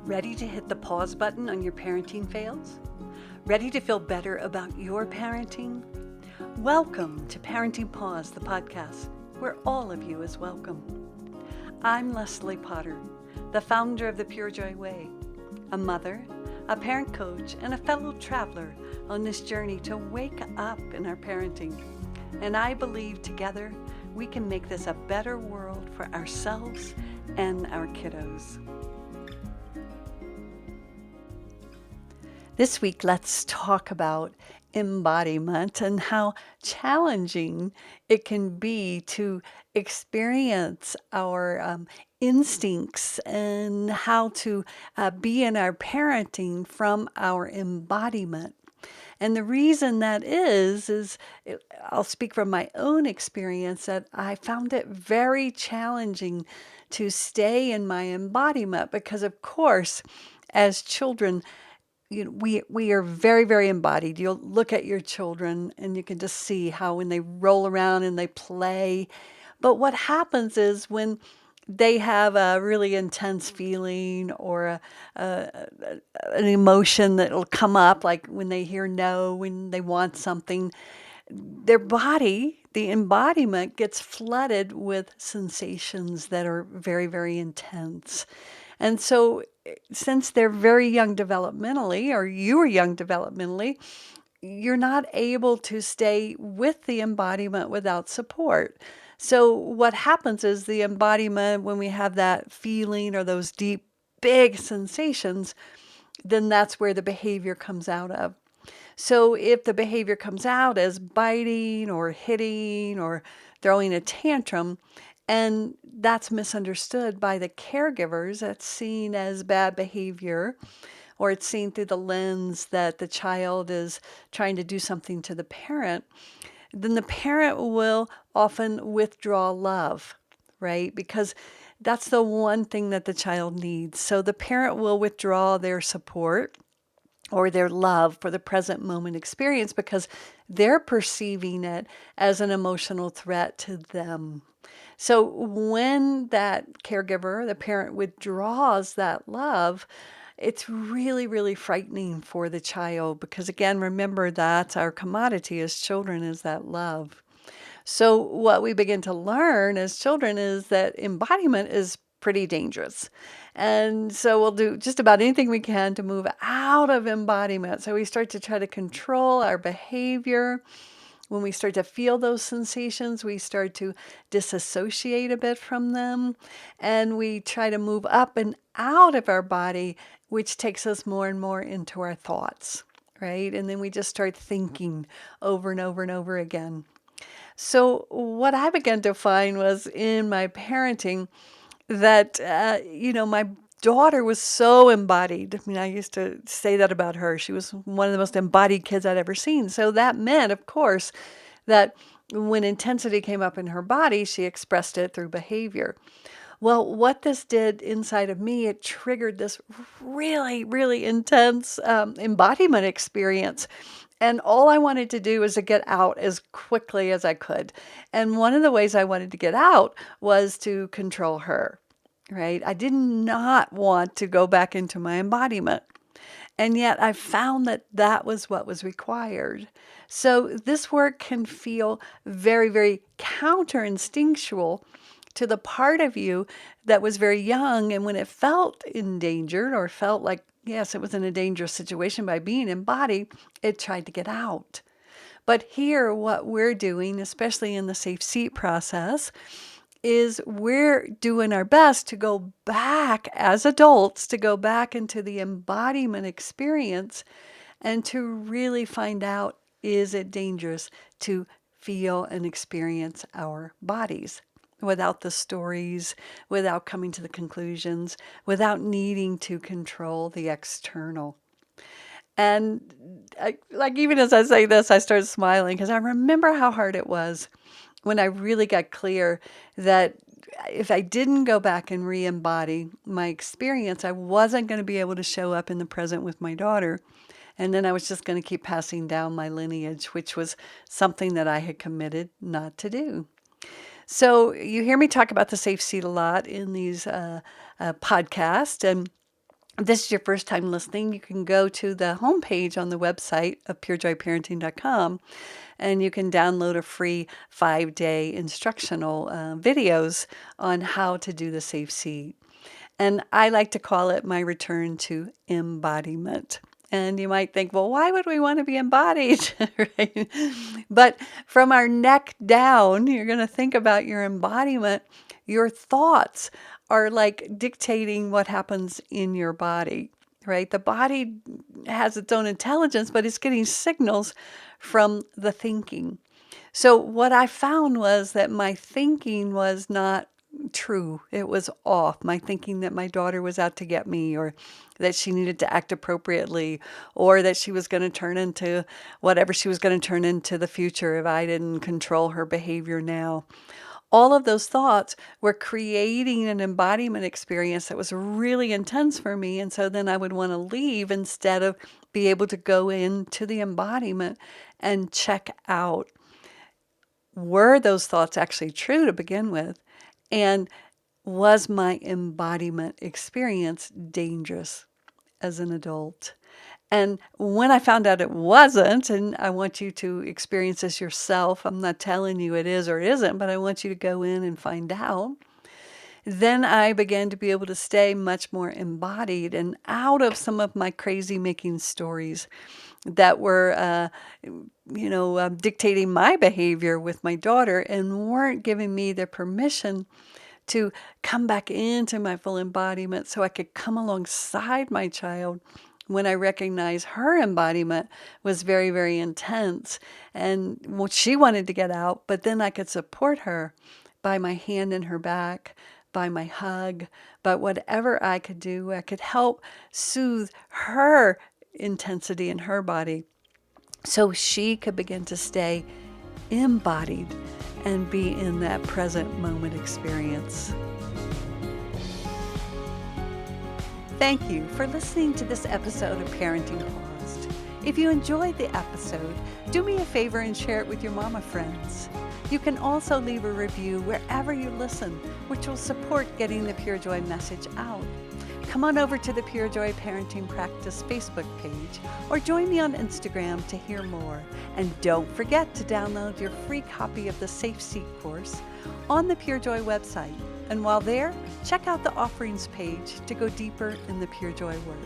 Ready to hit the pause button on your parenting fails? Ready to feel better about your parenting? Welcome to Parenting Pause, the podcast, where all of you is welcome. I'm Leslie Potter, the founder of the Pure Joy Way, a mother, a parent coach, and a fellow traveler on this journey to wake up in our parenting. And I believe together we can make this a better world for ourselves and our kiddos. This week, let's talk about embodiment and how challenging it can be to experience our instincts and how to be in our parenting from our embodiment. And the reason that is I'll speak from my own experience that I found it very challenging to stay in my embodiment because, of course, as children, we are very, very embodied. You'll look at your children and you can just see how when they roll around and they play. But what happens is when they have a really intense feeling or an emotion that will come up, like when they hear no, when they want something, their body, the embodiment, gets flooded with sensations that are very, very intense. And so since they're very young developmentally, or you are young developmentally, you're not able to stay with the embodiment without support. So what happens is the embodiment, when we have that feeling or those deep, big sensations, then that's where the behavior comes out of. So if the behavior comes out as biting or hitting or throwing a tantrum, and that's misunderstood by the caregivers, that's seen as bad behavior, or it's seen through the lens that the child is trying to do something to the parent, then the parent will often withdraw love, right? Because that's the one thing that the child needs. So the parent will withdraw their support or their love for the present moment experience because they're perceiving it as an emotional threat to them. So when that caregiver, the parent, withdraws that love, it's really, really frightening for the child because, again, remember that's our commodity as children, is that love. So what we begin to learn as children is that embodiment is pretty dangerous. And so we'll do just about anything we can to move out of embodiment. So we start to try to control our behavior. When we start to feel those sensations, we start to disassociate a bit from them, and we try to move up and out of our body, which takes us more and more into our thoughts, right? And then we just start thinking over and over and over again. So what I began to find was in my parenting that, my daughter was so embodied. I mean, I used to say that about her. She was one of the most embodied kids I'd ever seen. So that meant, of course, that when intensity came up in her body, she expressed it through behavior. Well, what this did inside of me, it triggered this really, really intense embodiment experience. And all I wanted to do was to get out as quickly as I could. And one of the ways I wanted to get out was to control her. Right? I did not want to go back into my embodiment. And yet I found that that was what was required. So this work can feel very, very counter-instinctual to the part of you that was very young. And when it felt endangered or felt like, yes, it was in a dangerous situation by being embodied, it tried to get out. But here, what we're doing, especially in the SafeSeat process, is we're doing our best to go back as adults, to go back into the embodiment experience and to really find out, is it dangerous to feel and experience our bodies without the stories, without coming to the conclusions, without needing to control the external. And even as I say this, I started smiling because I remember how hard it was when I really got clear that if I didn't go back and re-embody my experience, I wasn't going to be able to show up in the present with my daughter. And then I was just going to keep passing down my lineage, which was something that I had committed not to do. So you hear me talk about the SafeSeat a lot in these podcasts. And If this is your first time listening, you can go to the homepage on the website of purejoyparenting.com, and you can download a free 5-day instructional videos on how to do the SafeSeat. And I like to call it my return to embodiment. And you might think, well, why would we want to be embodied? Right? But from our neck down, you're going to think about your embodiment. Your thoughts are like dictating what happens in your body, right? The body has its own intelligence, but it's getting signals from the thinking. So what I found was that my thinking was not true. It was off. My thinking that my daughter was out to get me, or that she needed to act appropriately, or that she was going to turn into whatever she was going to turn into the future if I didn't control her behavior now. All of those thoughts were creating an embodiment experience that was really intense for me. And so then I would want to leave instead of be able to go into the embodiment and check out, were those thoughts actually true to begin with? And was my embodiment experience dangerous as an adult? And when I found out it wasn't, and I want you to experience this yourself, I'm not telling you it is or it isn't, but I want you to go in and find out. Then I began to be able to stay much more embodied and out of some of my crazy making stories that were, dictating my behavior with my daughter and weren't giving me the permission to come back into my full embodiment so I could come alongside my child when I recognized her embodiment was very, very intense. And she wanted to get out, but then I could support her by my hand in her back, by my hug, by whatever I could do. I could help soothe her intensity in her body so she could begin to stay embodied and be in that present moment experience. Thank you for listening to this episode of Parenting Paused. If you enjoyed the episode, do me a favor and share it with your mama friends. You can also leave a review wherever you listen, which will support getting the Pure Joy message out. Come on over to the Pure Joy Parenting Practice Facebook page or join me on Instagram to hear more. And don't forget to download your free copy of the SafeSeat course on the Pure Joy website. And while there, check out the offerings page to go deeper in the Pure Joy work.